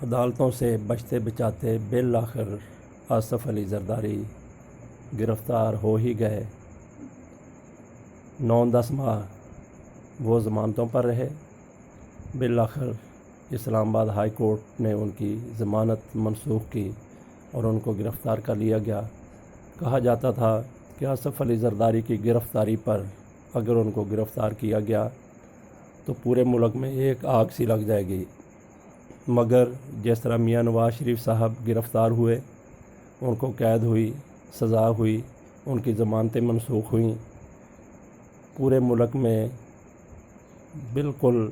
عدالتوں سے بچتے بچاتے بالآخر آصف علی زرداری گرفتار ہو ہی گئے۔ 9-10 ماہ وہ ضمانتوں پر رہے۔ بالآخر اسلام آباد ہائی کورٹ نے ان کی ضمانت منسوخ کی اور ان کو گرفتار کر لیا گیا۔ کہا جاتا تھا کہ آصف علی زرداری کی گرفتاری پر اگر ان کو گرفتار کیا گیا تو پورے ملک میں ایک آگ سی لگ جائے گی، مگر جس طرح میاں نواز شریف صاحب گرفتار ہوئے، ان کو قید ہوئی، سزا ہوئی، ان کی ضمانتیں منسوخ ہوئیں، پورے ملک میں بالکل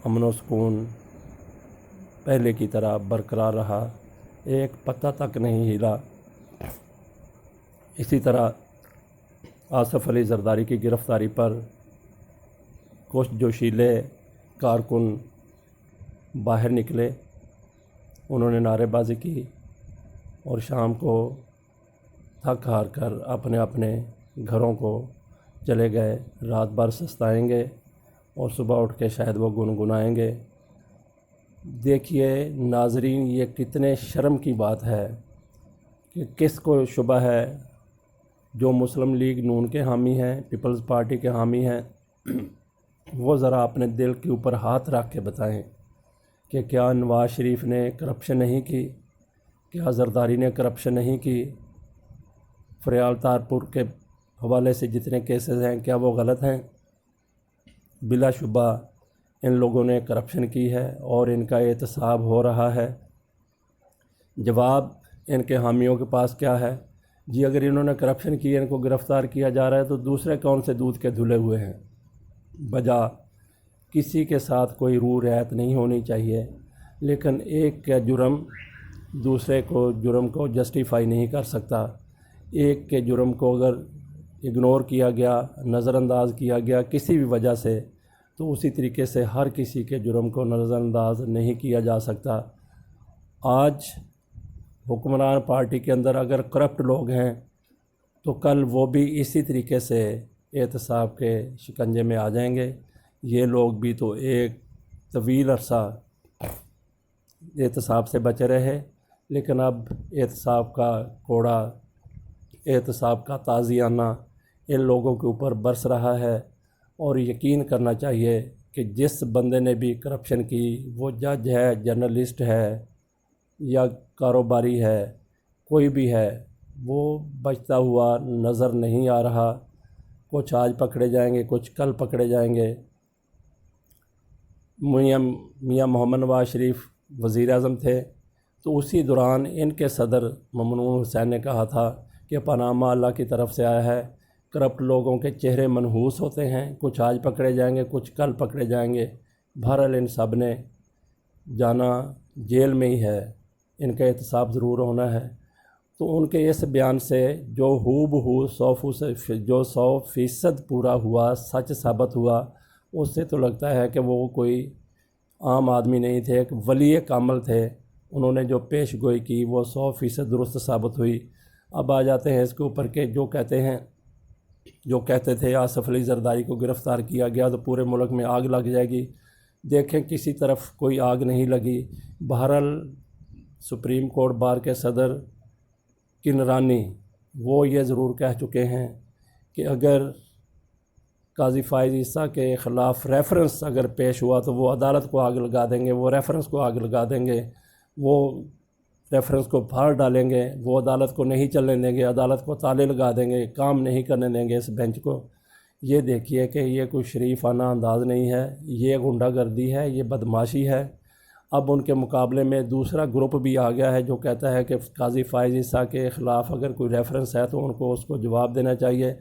امن و سکون پہلے کی طرح برقرار رہا، ایک پتہ تک نہیں ہلا۔ اسی طرح آصف علی زرداری کی گرفتاری پر کچھ جوشیلے کارکن باہر نکلے، انہوں نے نعرے بازی کی اور شام کو تھک ہار کر اپنے اپنے گھروں کو چلے گئے۔ رات بھر سستائیں گے اور صبح اٹھ کے شاید وہ گنگنائیں گے۔ دیکھیے ناظرین، یہ کتنے شرم کی بات ہے کہ کس کو شبہ ہے جو مسلم لیگ نون کے حامی ہیں، پیپلز پارٹی کے حامی ہیں، وہ ذرا اپنے دل کے اوپر ہاتھ رکھ کے بتائیں کہ کیا نواز شریف نے کرپشن نہیں کی، کیا زرداری نے کرپشن نہیں کی، فریال تارپور کے حوالے سے جتنے کیسز ہیں کیا وہ غلط ہیں؟ بلا شبہ ان لوگوں نے کرپشن کی ہے اور ان کا احتساب ہو رہا ہے۔ جواب ان کے حامیوں کے پاس کیا ہے؟ جی اگر انہوں نے کرپشن کی، ان کو گرفتار کیا جا رہا ہے تو دوسرے کون سے دودھ کے دھلے ہوئے ہیں؟ بجا کسی کے ساتھ کوئی روح رعایت نہیں ہونی چاہیے، لیکن ایک کا جرم دوسرے کو جرم کو جسٹیفائی نہیں کر سکتا۔ ایک کے جرم کو اگر اگنور کیا گیا، نظر انداز کیا گیا کسی بھی وجہ سے، تو اسی طریقے سے ہر کسی کے جرم کو نظر انداز نہیں کیا جا سکتا۔ آج حکمران پارٹی کے اندر اگر کرپٹ لوگ ہیں تو کل وہ بھی اسی طریقے سے احتساب کے شکنجے میں آ جائیں گے۔ یہ لوگ بھی تو ایک طویل عرصہ احتساب سے بچے رہے، لیکن اب احتساب کا کوڑا، احتساب کا تازیانہ ان لوگوں کے اوپر برس رہا ہے، اور یقین کرنا چاہیے کہ جس بندے نے بھی کرپشن کی، وہ جج ہے، جرنلسٹ ہے یا کاروباری ہے، کوئی بھی ہے، وہ بچتا ہوا نظر نہیں آ رہا۔ کچھ آج پکڑے جائیں گے، کچھ کل پکڑے جائیں گے۔ میاں محمد نواز شریف وزیر اعظم تھے تو اسی دوران ان کے صدر ممنون حسین نے کہا تھا کہ پاناما اللہ کی طرف سے آیا ہے، کرپٹ لوگوں کے چہرے منحوس ہوتے ہیں، کچھ آج پکڑے جائیں گے، کچھ کل پکڑے جائیں گے۔ بہرحال ان سب نے جانا جیل میں ہی ہے، ان کا احتساب ضرور ہونا ہے۔ تو ان کے اس بیان سے جو ہو بہو 100% پورا ہوا، سچ ثابت ہوا، اس سے تو لگتا ہے کہ وہ کوئی عام آدمی نہیں تھے، ایک ولی کامل تھے۔ انہوں نے جو پیش گوئی کی وہ 100% درست ثابت ہوئی۔ اب آ جاتے ہیں اس کے اوپر کہ جو کہتے تھے آصف علی زرداری کو گرفتار کیا گیا تو پورے ملک میں آگ لگ جائے گی۔ دیکھیں کسی طرف کوئی آگ نہیں لگی۔ بہرحال سپریم کورٹ بار کے صدر کنرانی وہ یہ ضرور کہہ چکے ہیں کہ اگر قاضی فائز عیسیٰ کے خلاف ریفرنس اگر پیش ہوا تو وہ عدالت کو آگ لگا دیں گے، وہ ریفرنس کو آگ لگا دیں گے، وہ ریفرنس کو پھاڑ ڈالیں گے، وہ عدالت کو نہیں چلنے دیں گے، عدالت کو تالے لگا دیں گے، کام نہیں کرنے دیں گے اس بینچ کو۔ یہ دیکھیے کہ یہ کوئی شریفانہ انداز نہیں ہے، یہ غنڈہ گردی ہے، یہ بدماشی ہے۔ اب ان کے مقابلے میں دوسرا گروپ بھی آ گیا ہے جو کہتا ہے کہ قاضی فائز عیسیٰ کے خلاف اگر کوئی ریفرنس ہے تو ان کو اس کو جواب دینا چاہیے۔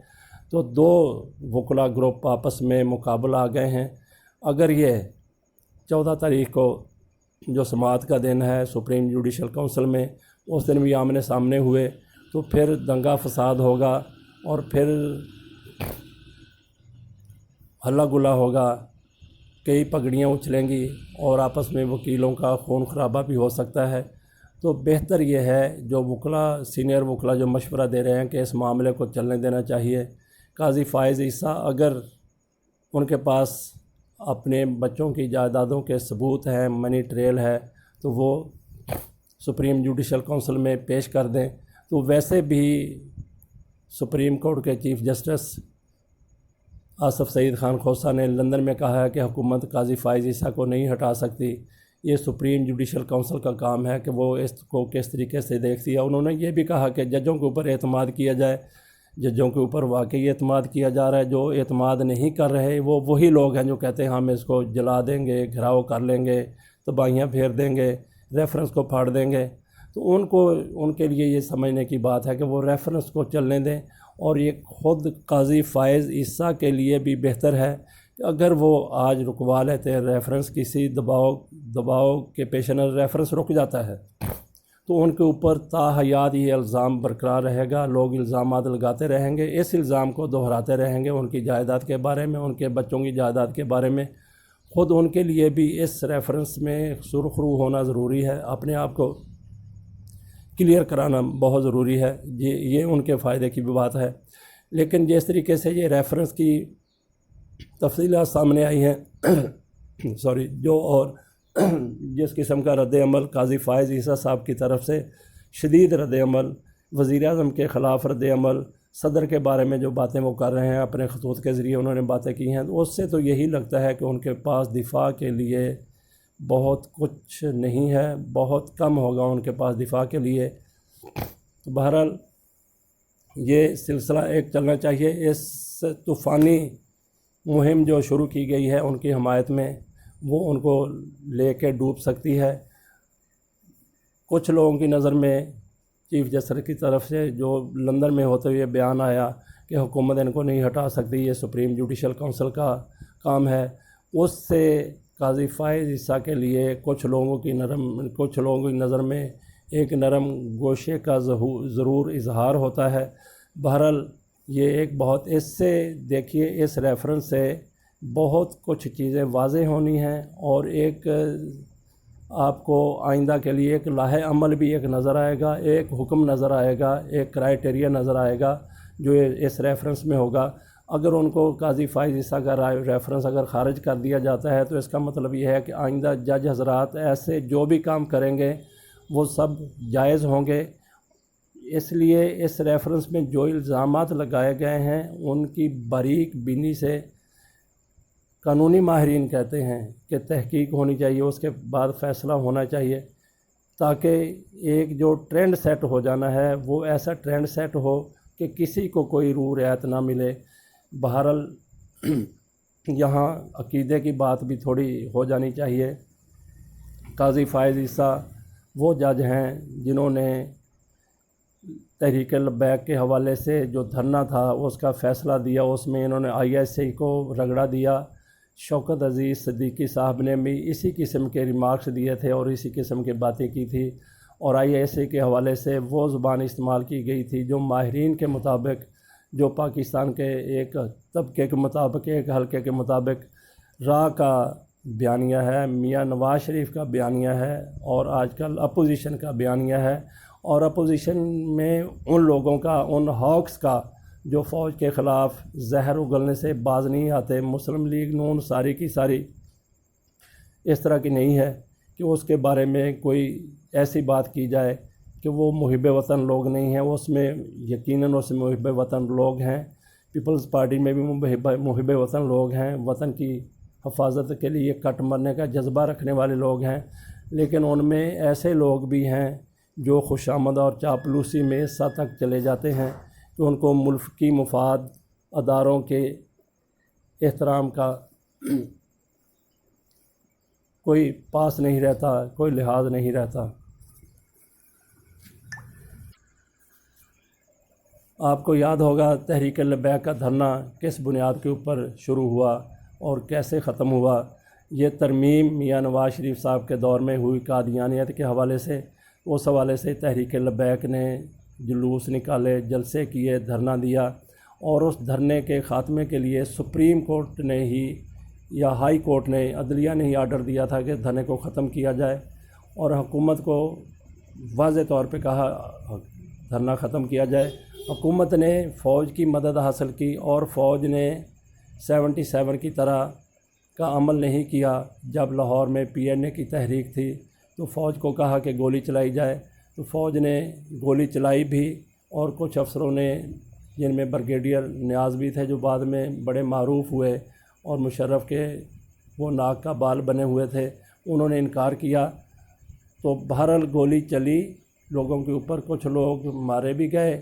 تو دو وکلا گروپ آپس میں مقابل آ گئے ہیں۔ اگر یہ 14 تاریخ کو جو سماعت کا دن ہے سپریم جوڈیشل کونسل میں، اس دن بھی آمنے سامنے ہوئے تو پھر دنگا فساد ہوگا اور پھر ہلہ گلا ہوگا، کئی پگڑیاں اچھلیں گی اور آپس میں وکیلوں کا خون خرابہ بھی ہو سکتا ہے۔ تو بہتر یہ ہے جو وکلا، سینئر وکلا جو مشورہ دے رہے ہیں کہ اس معاملے کو چلنے دینا چاہیے۔ قاضی فائز عیسیٰ اگر ان کے پاس اپنے بچوں کی جائیدادوں کے ثبوت ہیں، منی ٹریل ہے، تو وہ سپریم جوڈیشل کونسل میں پیش کر دیں۔ تو ویسے بھی سپریم کورٹ کے چیف جسٹس آصف سعید خان کھوسہ نے لندن میں کہا ہے کہ حکومت قاضی فائز عیسیٰ کو نہیں ہٹا سکتی، یہ سپریم جوڈیشل کونسل کا کام ہے کہ وہ اس کو کس طریقے سے دیکھتی ہے۔ انہوں نے یہ بھی کہا کہ ججوں کے اوپر اعتماد کیا جائے، ججوں کے اوپر واقعی اعتماد کیا جا رہا ہے۔ جو اعتماد نہیں کر رہے وہ وہی لوگ ہیں جو کہتے ہیں ہم اس کو جلا دیں گے، گھراؤ کر لیں گے، تباہیاں پھیر دیں گے، ریفرنس کو پھاڑ دیں گے۔ تو ان کے لیے یہ سمجھنے کی بات ہے کہ وہ ریفرنس کو چلنے دیں، اور یہ خود قاضی فائز عیسیٰ کے لیے بھی بہتر ہے کہ اگر وہ آج رکوا لیتے ہیں ریفرنس، کسی دباؤ کے پیش نظر ریفرنس رک جاتا ہے، تو ان کے اوپر تا حیات یہ الزام برقرار رہے گا، لوگ الزامات لگاتے رہیں گے، اس الزام کو دہراتے رہیں گے ان کی جائیداد کے بارے میں، ان کے بچوں کی جائیداد کے بارے میں۔ خود ان کے لیے بھی اس ریفرنس میں سرخرو ہونا ضروری ہے، اپنے آپ کو کلیئر کرانا بہت ضروری ہے، یہ ان کے فائدے کی بھی بات ہے۔ لیکن جس طریقے سے یہ ریفرنس کی تفصیلات سامنے آئی ہیں اور جس قسم کا رد عمل قاضی فائز عیسیٰ صاحب کی طرف سے، شدید رد عمل، وزیر اعظم کے خلاف رد عمل، صدر کے بارے میں جو باتیں وہ کر رہے ہیں، اپنے خطوط کے ذریعے انہوں نے باتیں کی ہیں، تو اس سے تو یہی لگتا ہے کہ ان کے پاس دفاع کے لیے بہت کچھ نہیں ہے، بہت کم ہوگا ان کے پاس دفاع کے لیے۔ بہرحال یہ سلسلہ ایک چلنا چاہیے۔ اس طوفانی مہم جو شروع کی گئی ہے ان کی حمایت میں، وہ ان کو لے کے ڈوب سکتی ہے۔ کچھ لوگوں کی نظر میں چیف جسٹس کی طرف سے جو لندن میں ہوتے ہوئے بیان آیا کہ حکومت ان کو نہیں ہٹا سکتی، یہ سپریم جوڈیشل کونسل کا کام ہے، اس سے قاضی فائز عیسیٰ کے لیے کچھ لوگوں کی نظر میں ایک نرم گوشے کا ضرور اظہار ہوتا ہے۔ بہرحال یہ ایک بہت اس سے دیکھیے، اس ریفرنس سے بہت کچھ چیزیں واضح ہونی ہیں، اور ایک آپ کو آئندہ کے لیے ایک لاہ عمل بھی ایک نظر آئے گا، ایک حکم نظر آئے گا، ایک کرائیٹیریا نظر آئے گا جو اس ریفرنس میں ہوگا۔ اگر ان کو قاضی فائز عیسیٰ کا ریفرنس اگر خارج کر دیا جاتا ہے تو اس کا مطلب یہ ہے کہ آئندہ جج حضرات ایسے جو بھی کام کریں گے وہ سب جائز ہوں گے۔ اس لیے اس ریفرنس میں جو الزامات لگائے گئے ہیں ان کی باریک بینی سے قانونی ماہرین کہتے ہیں کہ تحقیق ہونی چاہیے، اس کے بعد فیصلہ ہونا چاہیے، تاکہ ایک جو ٹرینڈ سیٹ ہو جانا ہے وہ ایسا ٹرینڈ سیٹ ہو کہ کسی کو کوئی روح رعایت نہ ملے۔ بہرحال یہاں عقیدے کی بات بھی تھوڑی ہو جانی چاہیے۔ قاضی فائز عیسیٰ وہ جج ہیں جنہوں نے تحریک لبیک کے حوالے سے جو دھرنا تھا اس کا فیصلہ دیا، اس میں انہوں نے ISI کو رگڑا دیا۔ شوکت عزیز صدیقی صاحب نے بھی اسی قسم کے ریمارکس دیے تھے اور اسی قسم کی باتیں کی تھی، اور ISI کے حوالے سے وہ زبان استعمال کی گئی تھی جو ماہرین کے مطابق، جو پاکستان کے ایک طبقے کے مطابق، ایک حلقے کے مطابق راہ کا بیانیہ ہے، میاں نواز شریف کا بیانیہ ہے، اور آج کل اپوزیشن کا بیانیہ ہے۔ اور اپوزیشن میں ان لوگوں کا، ان ہاکس کا جو فوج کے خلاف زہر اگلنے سے باز نہیں آتے، مسلم لیگ نون ساری کی ساری اس طرح کی نہیں ہے کہ اس کے بارے میں کوئی ایسی بات کی جائے کہ وہ محب وطن لوگ نہیں ہیں۔ اس میں یقیناً اس میں محب وطن لوگ ہیں، پیپلز پارٹی میں بھی محب وطن لوگ ہیں، وطن کی حفاظت کے لیے کٹ مرنے کا جذبہ رکھنے والے لوگ ہیں، لیکن ان میں ایسے لوگ بھی ہیں جو خوشامد اور چاپلوسی میں اس حد تک چلے جاتے ہیں کہ ان کو ملک کی مفاد، اداروں کے احترام کا کوئی پاس نہیں رہتا، کوئی لحاظ نہیں رہتا۔ آپ کو یاد ہوگا تحریک لبیک کا دھرنا کس بنیاد کے اوپر شروع ہوا اور کیسے ختم ہوا۔ یہ ترمیم میاں نواز شریف صاحب کے دور میں ہوئی قادیانیت کے حوالے سے، اس حوالے سے تحریک لبیک نے جلوس نکالے، جلسے کیے، دھرنا دیا، اور اس دھرنے کے خاتمے کے لیے سپریم کورٹ نے ہی یا ہائی کورٹ نے، عدلیہ نے ہی آرڈر دیا تھا کہ دھرنے کو ختم کیا جائے، اور حکومت کو واضح طور پہ کہا دھرنا ختم کیا جائے۔ حکومت نے فوج کی مدد حاصل کی اور فوج نے 77 کی طرح کا عمل نہیں کیا جب لاہور میں PNA کی تحریک تھی۔ تو فوج کو کہا کہ گولی چلائی جائے، تو فوج نے گولی چلائی بھی، اور کچھ افسروں نے، جن میں بریگیڈیئر نیاز بھی تھے جو بعد میں بڑے معروف ہوئے اور مشرف کے وہ ناک کا بال بنے ہوئے تھے، انہوں نے انکار کیا۔ تو بہرحال گولی چلی لوگوں کے اوپر، کچھ لوگ مارے بھی گئے